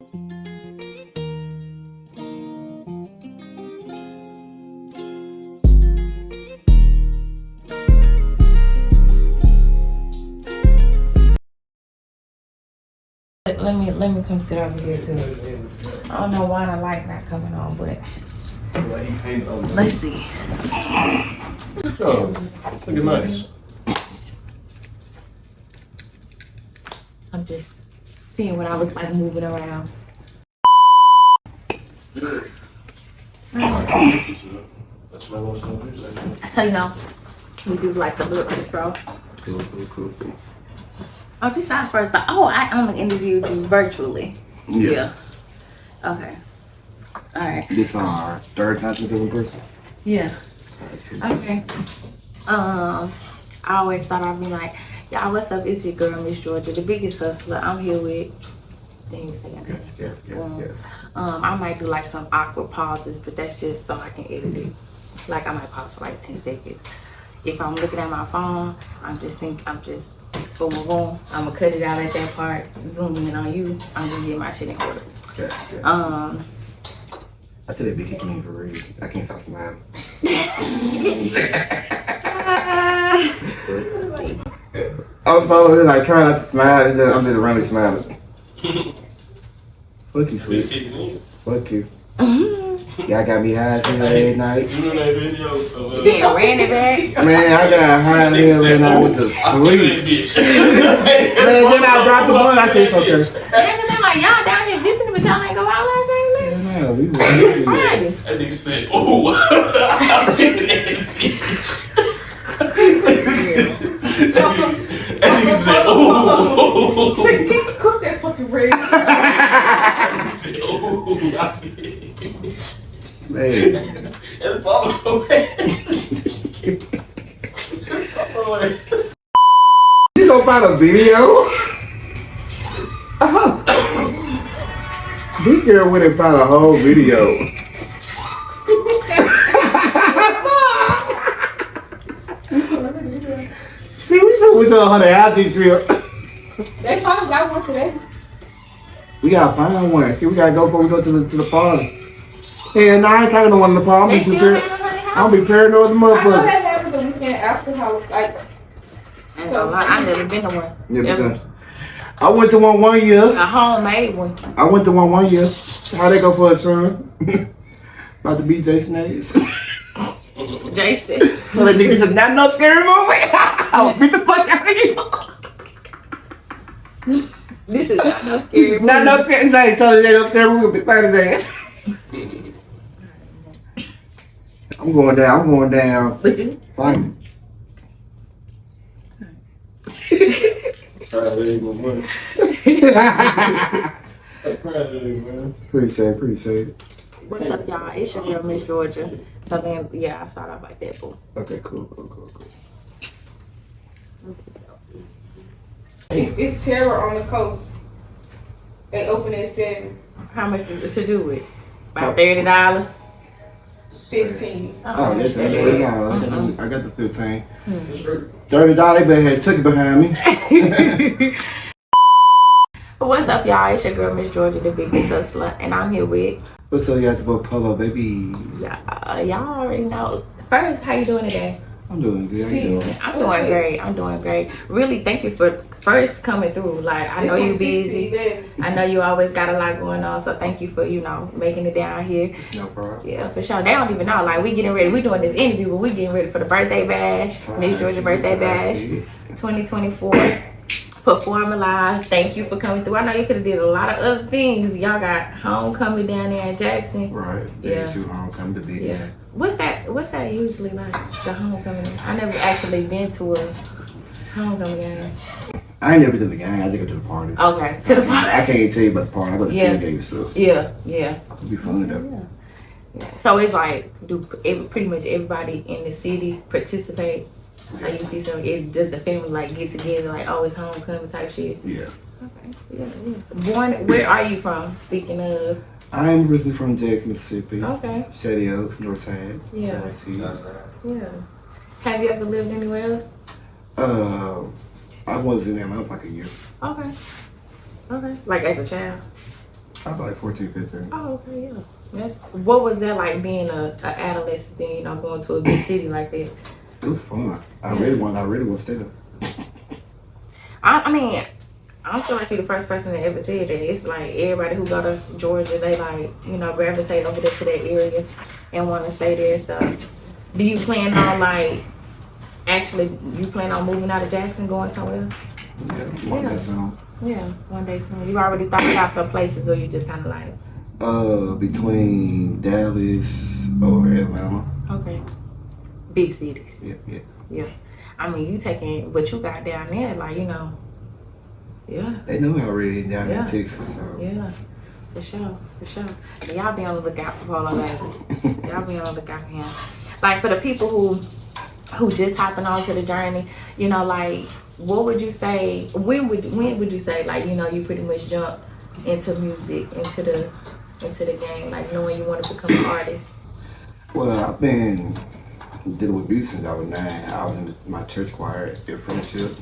Let me come sit over here too. I don't know why the light not coming on, but let's see. Oh, looking nice. I'm just seeing what I look like moving around. So you know, we do like the little intro. Cool. Oh, this our first time. Oh, I only interviewed you virtually. Yeah. Okay. All right. This our third time together in person. Yeah. Okay. I always thought I'd be like, y'all, what's up? It's your girl, Miss Georgia, the biggest hustler. I'm here with things I gotta Yes. I might do like some awkward pauses, but that's just so I can edit it. Like I might pause for like 10 seconds. If I'm looking at my phone, I'm just boom. I'm gonna cut it out at that part, zoom in on you. I'm gonna get my shit in order. Yes. I tell you, be kicking me for real. I can't stop smiling. I was following like trying not to smile. I'm just randomly smiling. Fuck you, sweet. Fuck you. Y'all got me high every night. You know that video? Yeah, ran it back. Man, I got high every night with the sweet. Man, then I dropped the one. I said it's okay. Yeah, cause I'm like, y'all down here visiting, but y'all ain't go out last night. Yeah, we Friday. That nigga said, "Oh, I did that bitch." That nigga said, "Oh." Cook that fucking bread. That nigga said, "Oh, I did it." Man. It's Polo. You gonna find a video? This girl went and found a whole video. See, we saw her out this year. They probably got one today. We gotta find one. See, we gotta go before we go to the party. And I ain't talking to one of the party. I'll be paranoid as a I know motherfucker. that happens the weekend after how, like, So I've never been to one. Yeah, because I went to one year. A homemade one. I went to one year. How they go for a son? About to be Jason Hayes. Jason. So they think this is not no scary movie. I'll beat the fuck out of you. This is not no scary movie. Not no scary. Say, tell you they no scary movie. Big his ass. I'm going down. Fine. Pretty safe. What's up, y'all? It's your girl, Miss Georgia. So then, yeah, I start off like that, fool. Okay, cool. it's terror on the coast. They open at 7. How much to do with? About $30. 15. Oh, yes, I got the 15. $30, they better have took it behind me. What's up, y'all? It's your girl, Miss Georgia, the biggest hustler, and I'm here with What's up, y'all? It's about Polo, baby. y'all already know. First, how you doing today? I'm doing good. How you doing? I'm doing great. Really, thank you for first coming through. Like, I know you busy. I know you always got a lot going on, so thank you for, making it down here. It's no problem. Yeah, for sure. They don't even know. Like, we getting ready. We doing this interview, but we getting ready for the birthday bash. Miss Georgia birthday bash 2024. Performing live. Thank you for coming through. I know you could have did a lot of other things. Y'all got homecoming down there in Jackson. Right. Yeah. Homecoming to be. Yeah. What's that usually like? The homecoming? I never actually been to a homecoming game. I ain't never been to the game. I just go to the parties. Okay. To the party. I can't even tell you about the party. I go to Yeah. tailgate stuff. Yeah. It'll be fun though. Yeah. So it's like, pretty much everybody in the city participate? Like you see it's just the family like get together, like, oh, it's homecoming type shit. Yeah. Okay. Yeah. Where are you from? Speaking of. I'm originally from Jackson, Mississippi. Okay. Shady Oaks, Northside. Yeah. Yeah. Have you ever lived anywhere else? I was in Atlanta for like a year. Okay. Like as a child? I was like 14, 15. Oh, okay, yeah. What was that like being a adolescent then, going to a big city like that? It was fun. I really want to stay there. I mean, I don't feel like you're the first person that ever said that. It's like everybody who go to Georgia, they like, gravitate over there to that area and want to stay there. So, do you plan on you plan on moving out of Jackson, going somewhere? Yeah, one day soon. Yeah, one day soon. You already thought about some places, or you just kind of like? Between Dallas or Atlanta. Okay. Big cities. Yeah. I mean, you taking what you got down there, yeah. They know me already down there in Texas. So. Yeah, for sure. So y'all be on the lookout for Polo, baby. Y'all be on the lookout for him. Like, for the people who just hopping onto the journey, what would you say? When would you say, you pretty much jump into music, into the game, knowing you want to become an artist? Well, I've been dealing with music since I was 9. I was in my church choir at Friendship.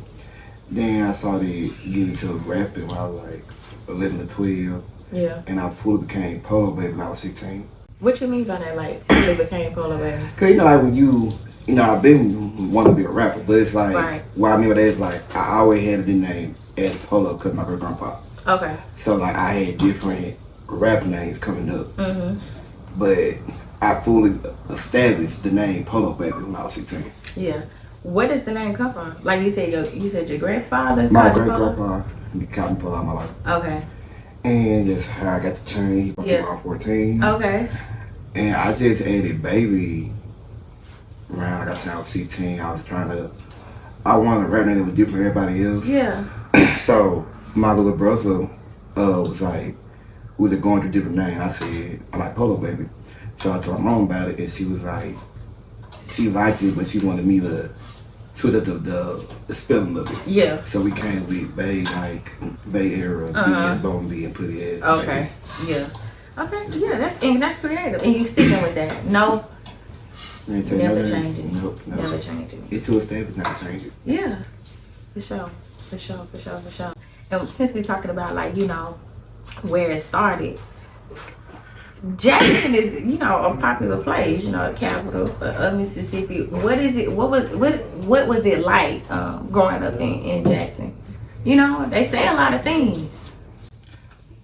Then I started getting into rapping when I was like 11 to 12. Yeah. And I fully became Polo Baby when I was 16. What you mean by that, fully became Polo Baby? Cause when I've been wanting to be a rapper, but it's like, what I mean by that is I always had the name as Polo because my great grandpa. Okay. So I had different rap names coming up. Mm-hmm. But I fully established the name Polo Baby when I was 16. Yeah. Where does the name come from? Like you said your grandfather? My great grandpa caught me Polo all my life. Okay. And that's how I got the change around 14. Okay. And I just added Baby around, like I said, I was 16. I wanted a rap name that was different from everybody else. Yeah. So my little brother was like, was it going to a different name? I said, I like Polo Baby. So I told my mom about it, and she was like, she liked it, but she wanted me to switch up the spelling of it. Yeah. So we came with Bay, Bay Era, B.S. Baybee, and put it as Okay. Baby. Yeah. Okay. Yeah, that's creative. And you sticking with that? No. Never changing. Nope, never changing. It's too established, not changing. Yeah. For sure. And since we're talking about where it started, Jackson is, a popular place, a capital of Mississippi. What is it? What was it like growing up in Jackson? They say a lot of things.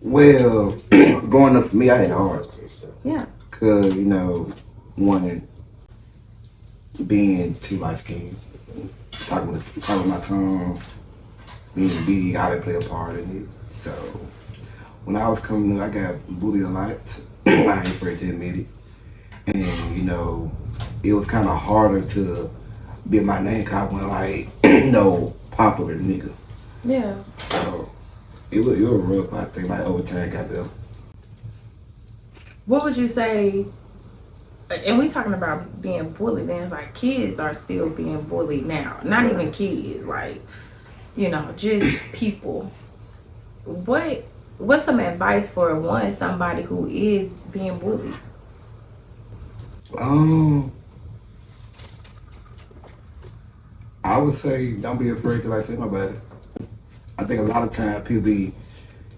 Well, growing up for me, I had it hard. Yeah. Cause one, being too light skinned, talking with my tongue, being big, I didn't play a part in it. So when I was coming up, I got bullied a lot. I ain't afraid to admit it. And, it was kind of harder to be my name because I wasn't popular nigga. Yeah. So it was rough. I think over time got better. What would you say, and we talking about being bullied, then it's kids are still being bullied now. Not even kids, just people. What's some advice for somebody who is being bullied? I would say don't be afraid to tell nobody. I think a lot of times people be,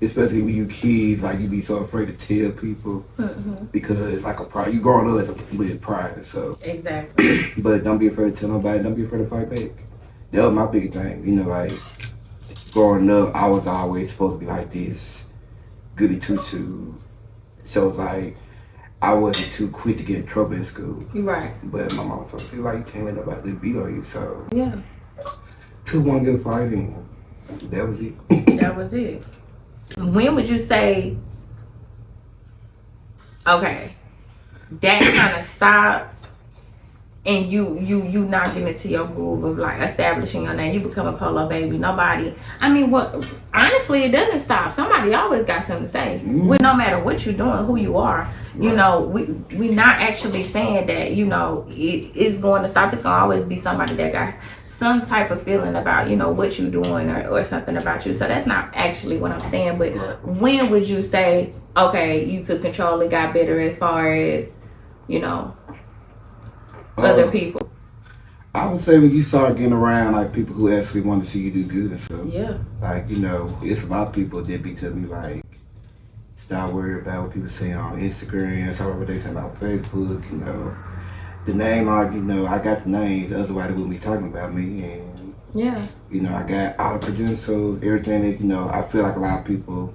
especially when you kids, you be so afraid to tell people because it's like a pride. You growing up with pride, so exactly. But don't be afraid to tell nobody. Don't be afraid to fight back. That was my biggest thing. Growing up, I was always supposed to be like this goody two-shoe. So it's I wasn't too quick to get in trouble in school. Right. But my mom told me, you can't let nobody beat on you. So yeah. 2-1 good fighting. That was it. That was it. When would you say, okay, that kind of stopped and you not getting into your groove of establishing your name, you become a Polo Baby? Nobody, honestly, it doesn't stop. Somebody always got something to say. Well, no matter what you're doing, who you are, we not actually saying that, it is going to stop. It's going to always be somebody that got some type of feeling about, what you're doing or something about you. So that's not actually what I'm saying. But when would you say, okay, you took control, it got better as far as, other people? I would say when you start getting around people who actually want to see you do good and stuff. Yeah. It's a lot of people that be telling me Stop worrying about what people say on Instagram. Stop what they say about Facebook. The name, I got the names. Otherwise, they wouldn't be talking about me. And Yeah. I got all the credentials, everything that I feel like a lot of people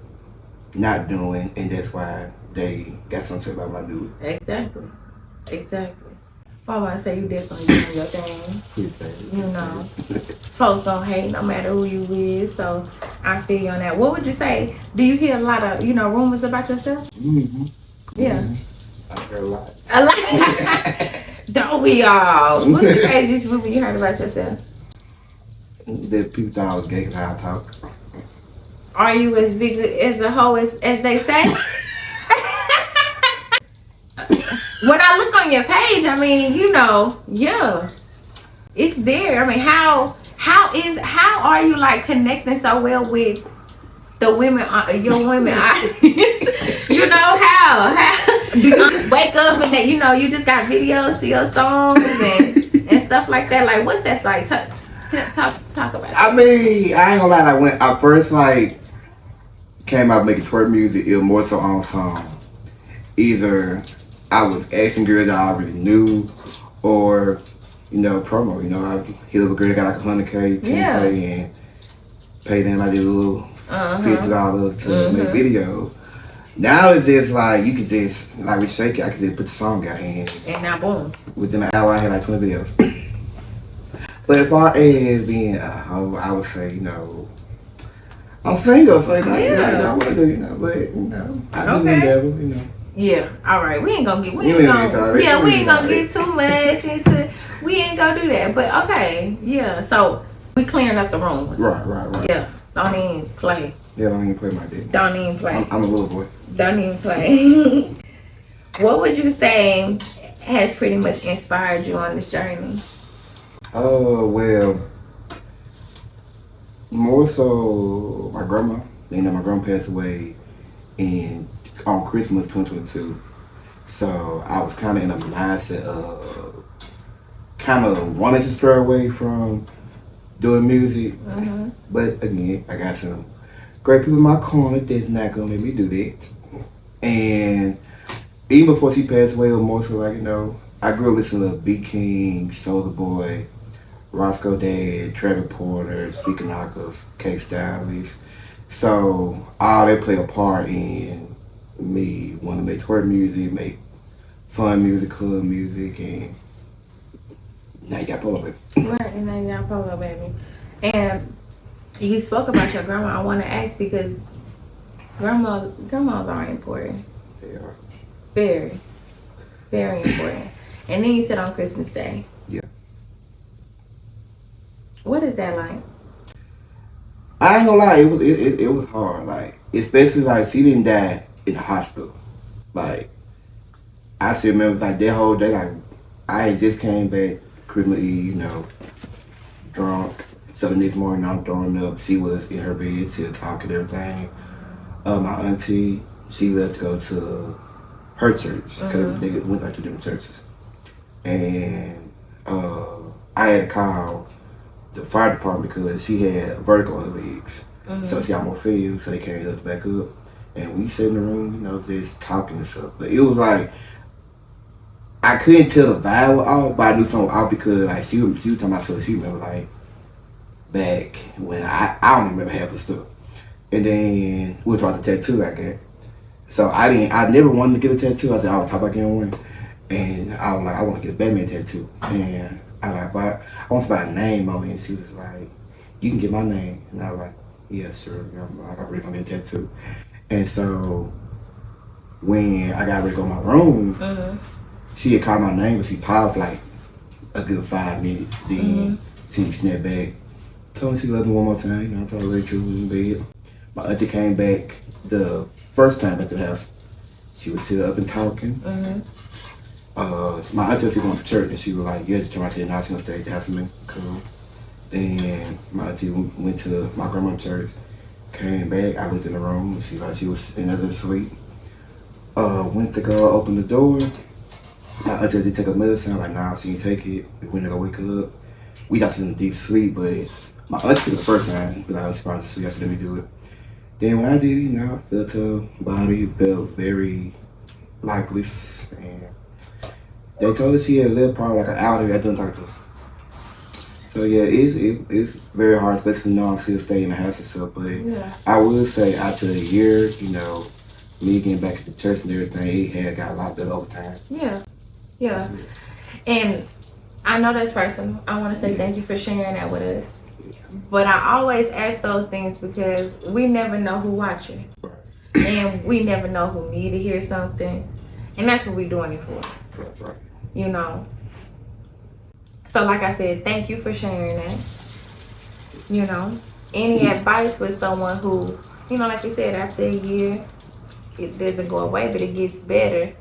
not doing, and that's why they got something about my dude. Exactly. Well, I say you definitely doing your thing. Folks don't hate no matter who you with, so I feel you on that. What would you say? Do you hear a lot of rumors about yourself? Mm-hmm. Yeah. Mm-hmm. I heard a lot. A lot. Don't we all? What's the craziest rumor you heard about yourself? That people thought I was gay because how I talk. Are you as big as a hoe as they say? When I look on your page, I mean, yeah, it's there. I mean, how are you like connecting so well with the women, your women? How do you just wake up and then you just got videos to your songs and stuff like that? Like, what's that like? Talk about. I mean, I ain't gonna lie. Like when I first came out making twerk music, it was more so on song. Either I was asking girls that I already knew, or promo. I hit up a girl that got like 100K, 10K, and pay them like a little $50 to make videos. Now it's just like you can just like with Shake It, I can just put the song out and now boom. Within an hour I had like 20 videos. But as far as being a hoe, I would say, I'm single, so I want to do, but I do endeavor, Yeah, all right. We ain't gonna get too much into. We ain't gonna do that. But okay, yeah. So we clearing up the room. Right. Yeah, don't even play. Yeah, don't even play my dick. Don't even play. I'm a little boy. Don't even play. What would you say has pretty much inspired you on this journey? Oh well, more so my grandma. My grandma passed away on Christmas 2022. So I was kind of in a mindset of kind of wanted to stray away from doing music. Mm-hmm. But again, I got some great people in my corner that's not going to let me do that. And even before she passed away, it was more so like, I grew up listening to Beatking, Soulja Boy, Roscoe Dad, Trevor Porter, Speaker Knockers, K-Stylies. So all they play a part in me want to make twerk music, make fun music, club music, and now you got Polo, baby. Right, and now you got Polo, baby. And you spoke about your grandma. I want to ask because grandmas are important. They are. Very, very important. And then you said on Christmas Day. Yeah. What is that like? I ain't gonna lie, it was hard. Like, especially like she didn't die in the hospital. Like, I still remember like that whole day. Like, I had just came back Christmas Eve, drunk. So the next morning I'm throwing up. She was in her bed, still talking everything. My auntie, she left to go to her church because they went like to different churches. And I had to call the fire department because she had vertigo on her legs. So she almost fell, so they carried her back up. And we sat in the room, just talking and stuff. But it was like, I couldn't tell the vibe was off, but I knew something was off because like she was talking about stuff she remember like back when I don't remember half the stuff. And then we were talking the tattoo I got. So I never wanted to get a tattoo. I said I was talking about getting one. And I was like, I want to get a Batman tattoo. And I was like, but I want to buy a name on it. And she was like, you can get my name. And I was like, yeah, sure. I really want to get a tattoo. And so when I got ready to go to my room, she had called my name, but she paused like a good 5 minutes. Then she snapped back. Told me she loved me one more time. I told her Rachel was in bed. My auntie came back the first time back to the house. She was still up and talking. My auntie was going to church, and she was like, yeah, just turn around to the house and stay at the house with me. Cool. Then my auntie went to my grandma's church, came back. I looked in the room. She was in another suite. Went to go open the door. My auntie did take a medicine. I'm like, nah, she didn't take it. We went to go wake her up. We got in a deep sleep, but my auntie took it the first time. But I was surprised to see us, let me do it. Then when I did, you know, I felt her body felt very lifeless, and they told her she had a little part like an hour I didn't talk to her. So yeah, it's very hard, especially now I'm still staying in the house and stuff. But Yeah. I will say after a year, you know, me getting back to the church and everything, it had got a lot better over time. Yeah. Yeah. And I know that's personal. I want to say thank you for sharing that with us. But I always ask those things because we never know who watching. And we never know who need to hear something. And that's what we're doing it for. Right. You know. So like I said, thank you for sharing that. You know. Any advice with someone who, you know, like you said, after a year, it doesn't go away, but it gets better.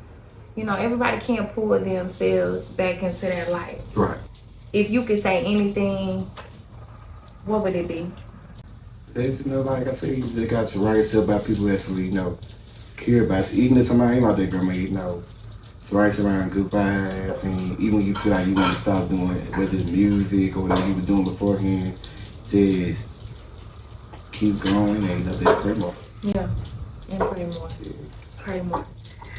You know, everybody can't pull themselves back into their life. Right. If you could say anything, what would it be? There's, you know, like I said, you just got to surround yourself by people that actually, you know, care about you. Even if somebody ain't like that grandma, you know, surround yourself around good vibes. And even when you feel like you want to stop doing it, whether it's music or whatever you were doing beforehand, just keep going and you know, just pray more. Yeah, and pray more. Pray more.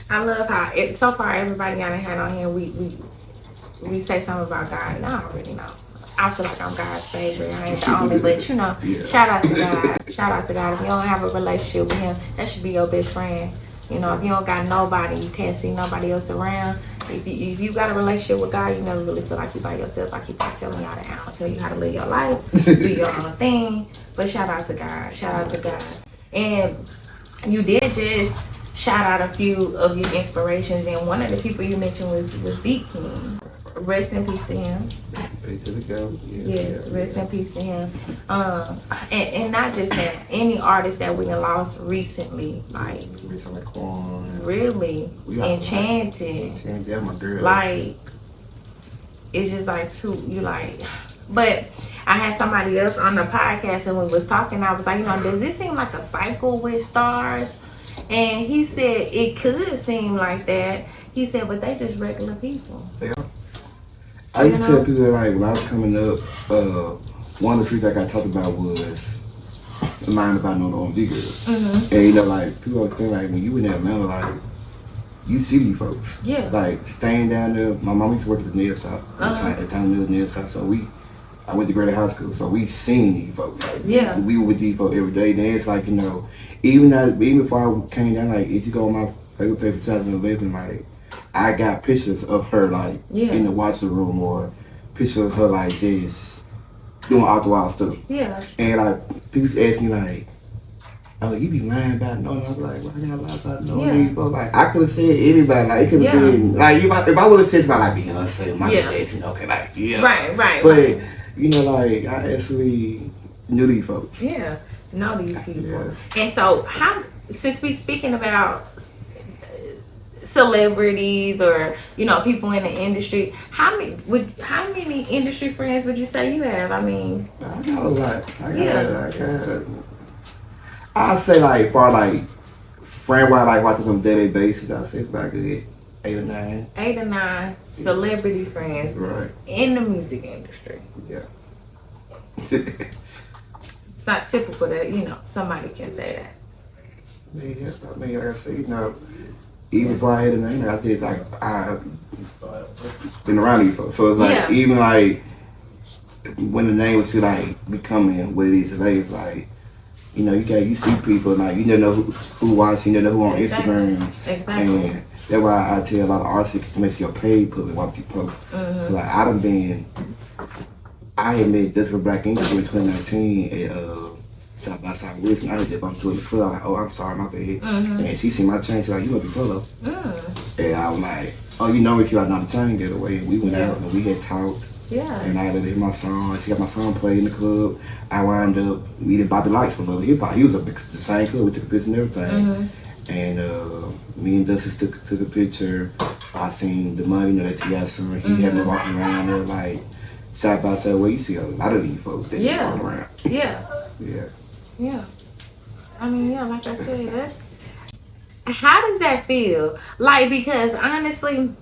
I love how so far everybody I done had on here, we say something about God, and I already know. I feel like I'm God's favorite. I ain't the only, but you know, shout out to God. Shout out to God. If you don't have a relationship with Him, that should be your best friend. You know, if you don't got nobody, you can't see nobody else around. If you got a relationship with God, you never really feel like you by yourself. I keep on telling y'all that I don't tell you how to live your life, do your own thing. But shout out to God. Shout out to God. And you did just shout out a few of your inspirations, and one of the people you mentioned was Beatking. Rest in peace to him. Peace to the devil. Yes, rest in peace to him. And not just him, any artist that we done lost recently, like really Enchanted. That's my girl. Like it's just like you like. But I had somebody else on the podcast and we was talking. I was like, you know, does this seem like a cycle with stars? And he said it could seem like that. He said, but they just regular people. They are. I used to tell people that, like, when I was coming up, one of the people that I got talked about was lying about knowing the OMG girls. Mm-hmm. And, you know, like, people always think, like, when you in Atlanta, like, you see these folks. Yeah. Like, staying down there, my mom used to work at the nail shop. At the time, it was nail shop. So I went to Greater High School, so we seen these folks. Like, we were with these folks every day. Then it's like, you know, even before I came down, like, if you go on my Facebook page for 2011, like, I got pictures of her, like, in the watching room, or pictures of her, like, just doing all the wild stuff. Yeah. And, like, people ask me, like, oh, you be lying about knowing. I was like, why I gotta lie about knowing these folks? Like, I could have said anybody. Like, it could have been, like, if I would have said somebody like Beyonce, Michael Jackson, okay, like, Right. But, you know, like, I actually knew these folks. Yeah, know these people. And so, since we speaking about celebrities or, you know, people in the industry, how many industry friends would you say you have? I mean, I got a lot. I'd say, like, for, like, friend-wise, like, watching them daily basis, I'd say it's about a good 8 or 9. 8 or 9 celebrity friends in the music industry. Yeah. It's not typical that, you know, somebody can say that. Yeah, I mean, like I said, you know, even before I had a name, I said, like, I've been around these folks. So it's like, even like, when the name was still, like, becoming what it is today, it's like, you know, you see people, like, you never know who watches, you never know who on Instagram. Exactly. And that's why I tell a lot of artists to make your page public, watch you post. Mm-hmm. Like, I had met This for Black English in 2019 at South by Southwest, and I had just bumped to in the club. I was like, oh, I'm sorry, my bad. Mm-hmm. And she seen my chain, she was like, you must be Polo. And I was like, oh, you know me, she was not the chain the other way. And we went out and we had talked. Yeah. And I let her hear my song. She got my song played in the club. I wound up meeting Bobby Lights for a little hip hop. He was up at the same club. We took a picture and everything. Mm-hmm. And me and Dusty took a picture. I seen the money, you know, that T.I. song. He had me walking around there like side by side. Well, you see a lot of these folks that walking around. Yeah. I mean, like I said, how does that feel? Like, because honestly,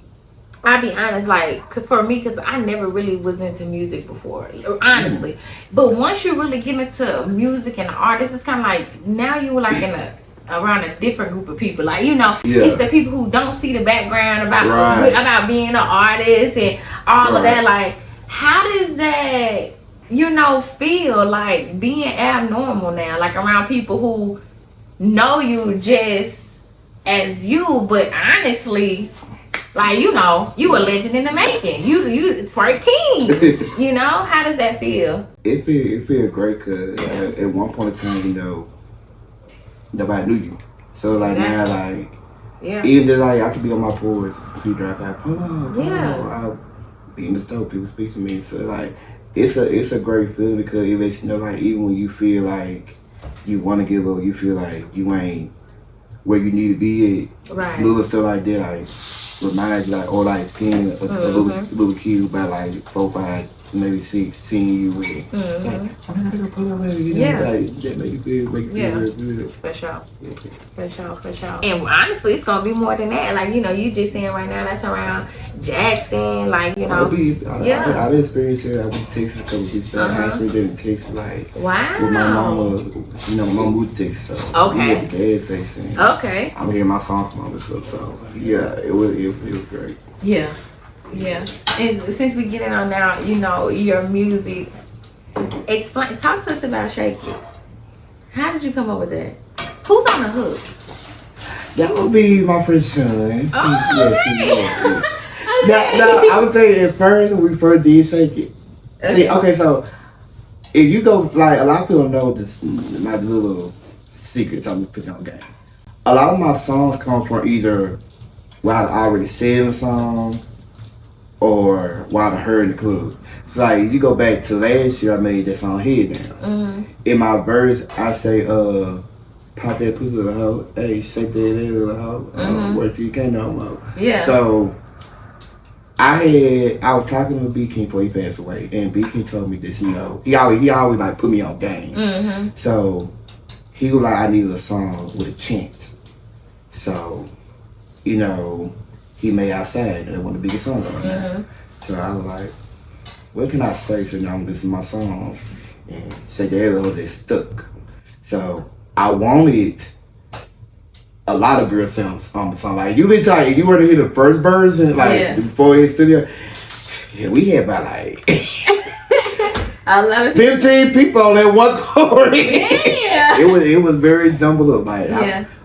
I'll be honest, like for me, because I never really was into music before, honestly. But once you really get into music and artists, it's kind of like now you were like in a around a different group of people. Like it's the people who don't see the background about being an artist and all of that. Like, how does that feel like being abnormal now? Like around people who know you just as you, but honestly. Like, you a legend in the making. You twerk king. How does that feel? It feel great because at one point in time, nobody knew you. So like now, like even like I could be on my porch, be driving by Polo. I'll be in the store, people speak to me. So like it's a great feeling because it lets you know like even when you feel like you want to give up, you feel like you ain't where you need to be at. Right. Little stuff like that, like remind you like or like seeing a little kid about like 4, 5, maybe 6, seeing you with like, I gotta go pull over, like that make you feel real good. For sure. For sure. And honestly, it's gonna be more than that. Like, you just saying right now that's around Jackson, like, I've experienced it. I went to Texas a couple weeks back. I experienced it in Texas, like with my mama. My mom moved to Texas, so we at the gas station. Okay. I'm hearing my songs from all stuff, so yeah, it was great. Yeah. And since we get in on now, your music, talk to us about Shake It. How did you come up with that? Who's on the hook? That would be my friend Sean. Okay. Now, I would say at first when we first did Shake It. See, so if you go, like, a lot of people know this, my little secrets I'm putting on game. A lot of my songs come from either what I already said in the song or what I heard in the club. So, like, if you go back to last year, I made that song Head Down. In my verse, I say, pop that pussy to a hoe, hey, shake that ass to a hoe, work till you can't no more. Yeah. So, I was talking to Beatking before he passed away, and Beatking told me this, he always like put me on game. So, he was like, I needed a song with a chant. So, he made Outside, and one of the biggest songs right now. So I was like, what can I say? So now I'm listening to my songs, and Shake That Ass they stuck. So I wanted a lot of girl sounds on the song. Like you been talking, if you were to hear the first version, like before his studio, we had about like I love it. 15 people on that one chorus. It was very jumbled up. Like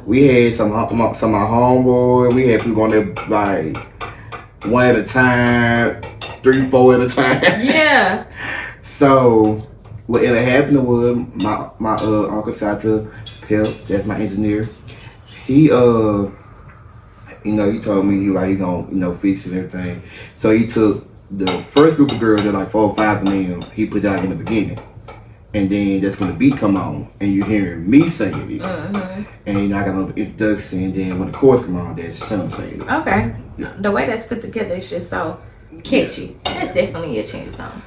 we had some of my homeboys. We had people on there like one at a time, 3, 4 at a time. Yeah. So what ended up happening was my Uncle Sata Pep, that's my engineer. He he told me he gonna fix it and everything. So he took the first group of girls, that like 4 or 5 of them, he put that in the beginning. And then that's when the beat come on and you hearing me singing it. And I got an introduction, and then when the chorus come on, that's Sean singing it. Okay. Yeah. The way that's put together is just so catchy. That's definitely a chance song.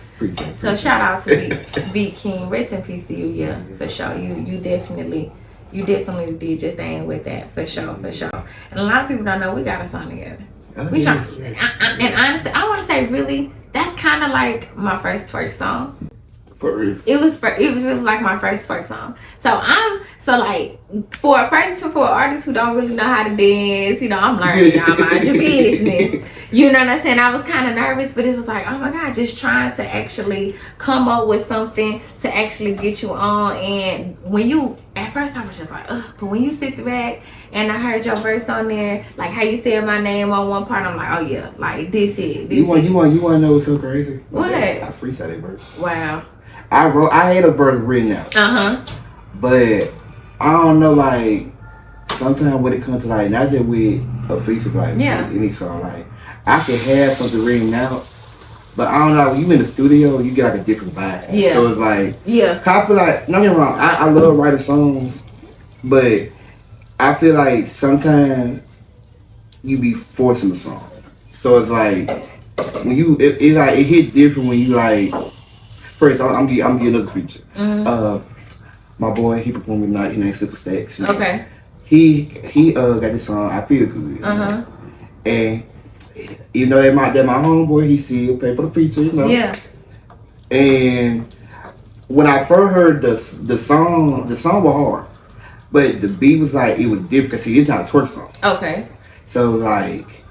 So shout out to Beatking. Rest in peace to you, for sure. You definitely did your thing with that, for sure. And a lot of people don't know we got a song together. We try, and honestly, I want to say really, that's kind of like my first twerk song. For real. It was really like my first twerk song. So like for an artist who don't really know how to dance, I'm learning. Y'all mind your business. You know what I'm saying? I was kind of nervous, but it was like, oh my God, just trying to actually come up with something to actually get you on. And at first I was just like, ugh, but when you sit back and I heard your verse on there, like how you said my name on one part, I'm like, oh yeah, like this is. You want to know what's so crazy? What? I freestyle that verse. Wow. I had a verse written out. But I don't know, like sometimes when it comes to like not just with a feature, like any song, like I can have something written out, but I don't know, when you in the studio you get like a different vibe. Yeah. So it's like copyright, don't get me wrong, I love writing songs, but I feel like sometimes you be forcing the song. So it's like when it hit different when you like. First, I'm getting another feature. My boy, he performed tonight. His name's Super Stacks. Okay. He got this song, I Feel Good. And you know, that my homeboy, he still pay for the feature, you know. Yeah. And when I first heard the song was hard, but the beat was like it was different. Cause see, it's not a twerk song, Okay. so it was like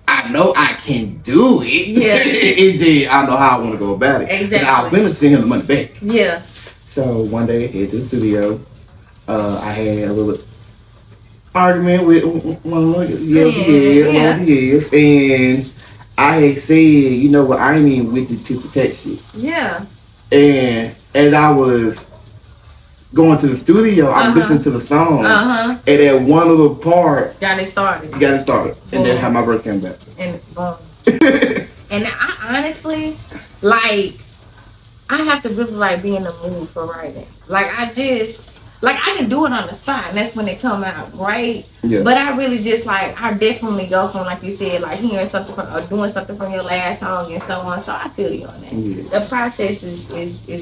I know I can do it. Yeah. It's just I don't know how I want to go about it. Exactly. I was finna send him the money back. Yeah. So one day at the studio, I had a little argument with one of the years, and I had said, you know what, I ain't even with the tip of text shit. Yeah. And as I was going to the studio, I'm listening to the song, and at one little part, got it started, and then how my verse came back. and boom. And I honestly, like, I have to really like be in the mood for writing. Like I can do it on the spot, and that's when it come out great. Yeah. But I really just like I definitely go from like you said, like hearing something from, or doing something from your last song and so on. So I feel you on that. Yeah. The process is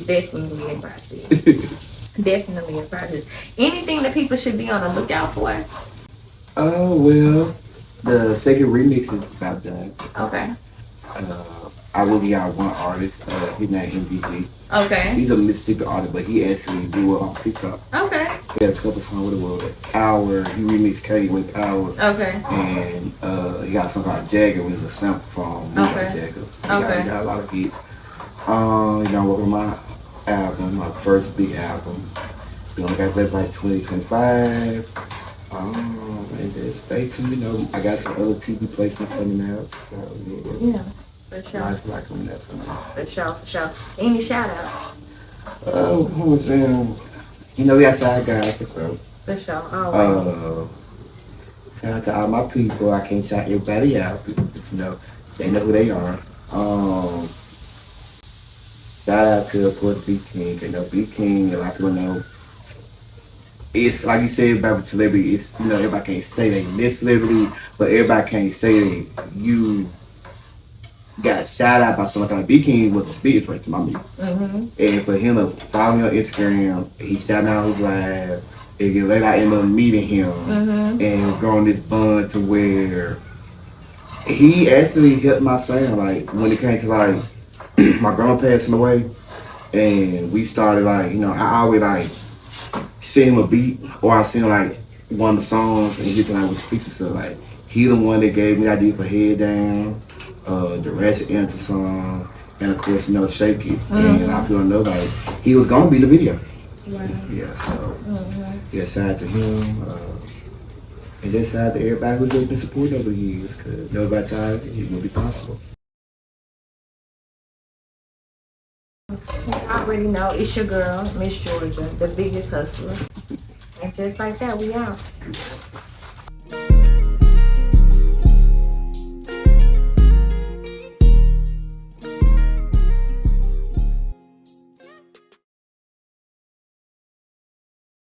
definitely a process. Definitely a process. Anything that people should be on the lookout for? Oh well, the second remix is about done. Okay. I really got one artist. His name MVG. Okay. He's a Mississippi artist, but he actually blew up on TikTok. Okay. He had a couple songs with the world. Power. He remixed Katie with Power. Okay. And he got a song called Jagger, which is a sample from Jagger. He got a lot of hits. You know, working on my album, my first big album. We only got that by 2025. And just stay tuned. You know, I got some other TV placements coming out. So Yeah. For sure. nice lot coming out for me. For sure. Any shout out? Who was in? You know, we got side guys for sure. For sure. Always. Shout out to all my people. I can't shout everybody out. You know, they know who they are. Shout out to, of course, Beatking. You know, Beatking, a lot of people know. It's like you said about celebrity. It's, you know, everybody can't say they miss celebrity, but everybody can't say that you got shout out by someone like Beatking was the biggest right to my music. And for him to follow me on Instagram, he shouted out his live. And later I ended up meeting him and growing this bond to where he actually helped my sound. Like when it came to like my grandma passing away, and we started like, you know, I always like send him a beat or I send like one of the songs and he get to like with the pieces. So like he the one that gave me the idea for Head Down, the rest into song, and of course, you know, Shake It. And a lot of people know like he was gonna be the video. Wow. Yeah, so yeah, shout out to him. And just shout out to everybody who's just been supporting over the years, because nobody tried it will be possible. I already know it's your girl, Miss Georgia, the biggest hustler. And just like that, we out.